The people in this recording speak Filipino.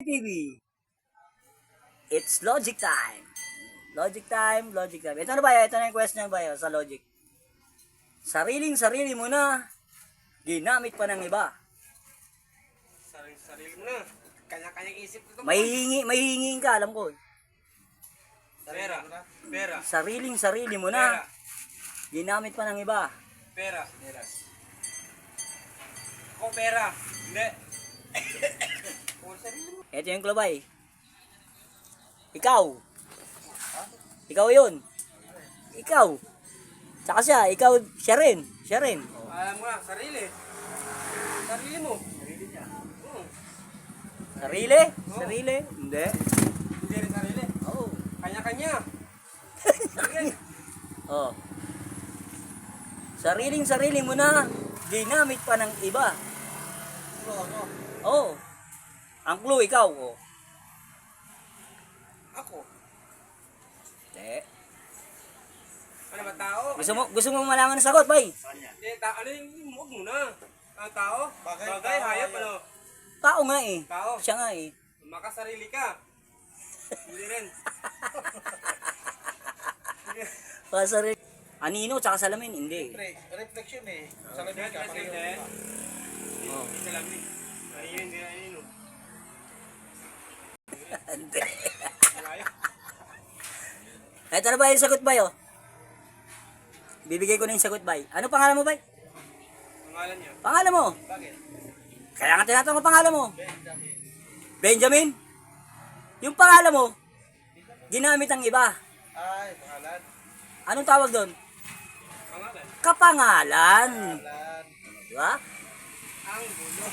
TV. It's logic time. Logic time, logic time. Ito na ba? Ito na yung question ba sa logic. Sariling-sarili mo na, ginamit pa ng iba. Sarili mo na. Kanya-kanyang isip ko. Mahihingin ka, alam ko. Pera. Pera. Sariling-sarili mo na, ginamit pa ng iba. Pera. Pera. Ako pera. Hindi. Ito yung klubay. Ikaw. Ikaw yun. Ikaw. Tsaka siya rin. Alam mo na, sarili. Sarili mo. Sarili niya. Sarili? Sarili? Hindi. Hindi rin sarili. Oo. Kanya-kanya. Oh. Sariling-sarili mo na, ginamit pa ng iba. Ano? Oo. Ang clue, ikaw. Oh. Ako. Hindi. Ano ba tao? Gusto mo malaman ang sagot, bay? Hindi, ano yung huwag muna? Ang tao? Bagay, hayop, ano? Tao nga eh. Tao. Siya nga eh. Makasarili ka. Hindi rin. Sarili. Anino, tsaka salamin, hindi. Reflection eh. Salamin ka. Oh. Salamin. Ayun, hindi na yun. Hindi. Ito na ba yung sagot, bay? Oh? Bibigay ko na yung sagot, bay. Ano pangalan mo, bay? Pangalan niya. Pangalan mo? Bakit? Kaya nga tinatanong ko pangalan mo. Benjamin? Yung pangalan mo, ginamit ang iba. Ay, pangalan. Anong tawag doon? Pangalan. Kapangalan. Pangalan. Diba? Ang gulo.